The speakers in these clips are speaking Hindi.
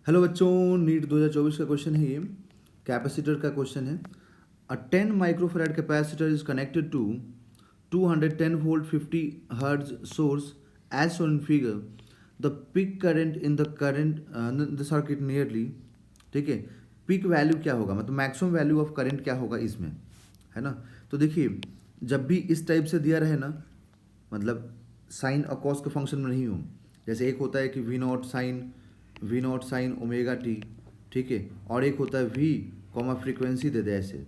हेलो बच्चों, नीट 2024 का क्वेश्चन है ये। कैपेसिटर का क्वेश्चन है। A 10 microfarad capacitor is connected to 210 volt 50 hertz source as shown in figure. The peak current in the circuit nearly. ठीक है, पीक वैल्यू क्या होगा, मतलब मैक्सिमम वैल्यू ऑफ करंट क्या होगा इसमें, है ना। तो देखिए, जब भी इस टाइप से दिया रहे ना, मतलब साइन और कॉस के फंक्शन में नहीं हो। जैसे एक होता है कि V naught sine omega t, ठीक है, और एक होता है वी कॉमा फ्रीक्वेंसी दे दे ऐसे।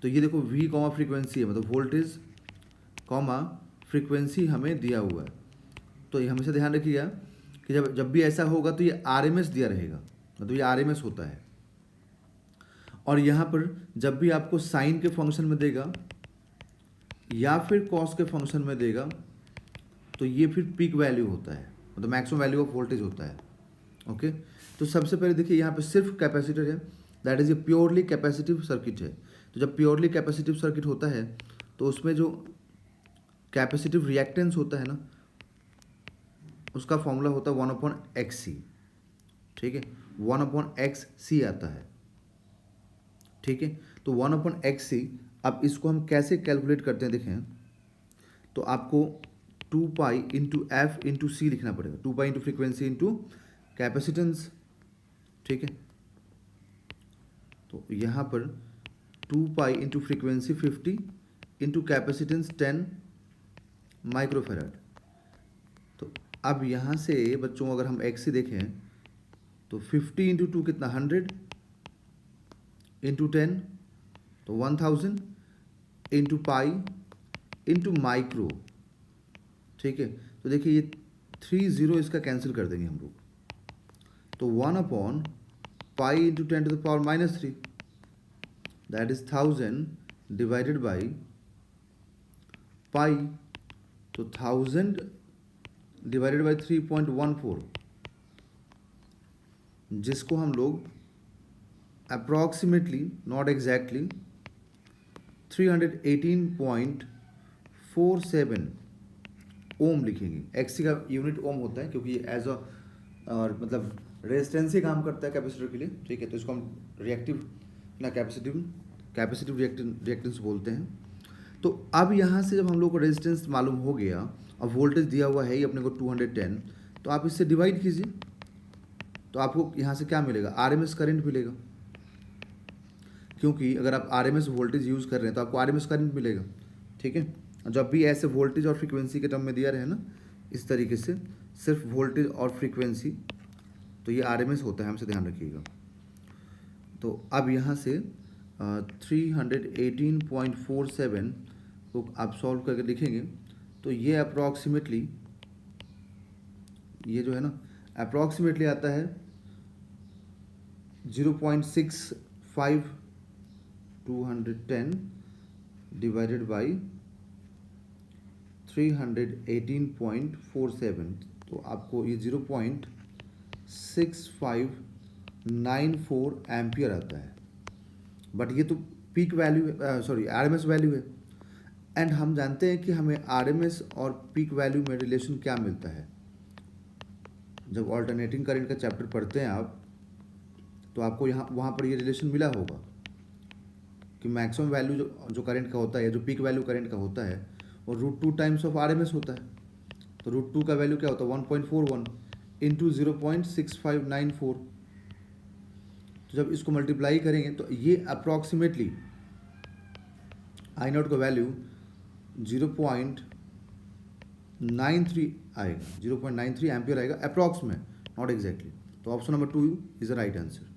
तो ये देखो वी कॉमा फ्रीक्वेंसी है, मतलब वोल्टेज कॉमा फ्रीक्वेंसी हमें दिया हुआ है। तो ये हमेशा ध्यान रखिएगा कि जब जब भी ऐसा होगा तो ये आरएमएस दिया रहेगा, मतलब ये आरएमएस होता है। और यहाँ पर जब भी आपको साइन के फंक्शन में देगा या फिर कॉस के फंक्शन में देगा तो ये फिर पीक वैल्यू होता है, मतलब मैक्सिमम वैल्यू ऑफ वोल्टेज होता है। ओके, तो सबसे पहले देखिए यहाँ पे सिर्फ कैपेसिटर है, that is a purely capacitive circuit है। तो जब प्योरली कैपेसिटिव सर्किट होता है तो उसमें जो कैपेसिटिव रिएक्टेंस होता है ना, उसका फॉर्मूला होता है 1/XC। ठीक है, 1/XC आता है। ठीक है, तो 1/XC, अब इसको हम कैसे कैलकुलेट करते हैं देखें, तो आपको 2 पाई इंटू एफ इंटू सी लिखना पड़ेगा। 2 pi into frequency into capacitance. ठीक है, तो यहाँ पर 2 pi into frequency 50 into capacitance 10 microfarad. तो अब यहाँ से बच्चों अगर हम एक्स देखें तो 50 इंटू 2 कितना 100 इंटू 10 तो 1000 इंटू पाई इंटू माइक्रो। ठीक है, तो देखिए ये 30 इसका कैंसिल कर देंगे हम लोग। तो 1/पाई into 10⁻³ that is 1000 divided by pi, तो 1000 डिवाइडेड बाई 3.14, जिसको हम लोग अप्रॉक्सीमेटली नॉट एग्जैक्टली 318.47 ओम लिखेंगे। एक्सी का यूनिट ओम होता है क्योंकि एज अ और मतलब रेजिस्टेंस ही काम करता है कैपेसिटर के लिए। ठीक है, तो इसको हम रिएक्टिव ना कैपेसिटिव रिएक्टेंस बोलते हैं। तो अब यहाँ से जब हम लोग को रेजिस्टेंस मालूम हो गया और वोल्टेज दिया हुआ है ही अपने को 210, तो आप इससे डिवाइड कीजिए तो आपको यहाँ से क्या मिलेगा, आरएमएस करंट मिलेगा। क्योंकि अगर आप आरएमएस वोल्टेज यूज़ कर रहे हैं तो आपको आरएमएस करंट मिलेगा। ठीक है, जब भी ऐसे वोल्टेज और फ्रीक्वेंसी के टर्म में दिया रहे ना इस तरीके से, सिर्फ वोल्टेज और फ्रीक्वेंसी, तो ये आरएमएस होता है, हमसे ध्यान रखिएगा। तो अब यहाँ से 318.47 को आप सॉल्व करके लिखेंगे तो ये अप्रॉक्सीमेटली, ये जो है ना अप्रॉक्सीमेटली आता है 0.65 210 डिवाइडेड बाई 318.47, तो आपको ये 0.6594 एम्पियर आता है। बट ये तो पीक वैल्यू है, सॉरी आरएमएस वैल्यू है। एंड हम जानते हैं कि हमें आरएमएस और पीक वैल्यू में रिलेशन क्या मिलता है। जब ऑल्टरनेटिंग करंट का चैप्टर पढ़ते हैं आप, तो आपको यहाँ वहाँ पर ये रिलेशन मिला होगा कि मैक्सिमम वैल्यू जो करंट का होता है, जो पीक वैल्यू करंट का होता है, वो √2 टाइम्स ऑफ आरएमएस होता है। तो √2 का वैल्यू क्या होता है 1.41 इंटू 0.6594। तो जब इसको मल्टीप्लाई करेंगे तो ये अप्रॉक्सीमेटली I0 का वैल्यू 0.93 आएगा, 0.93 एम्पियर आएगा अप्रॉक्स में, नॉट एग्जैक्टली। तो option number 2 is the right answer.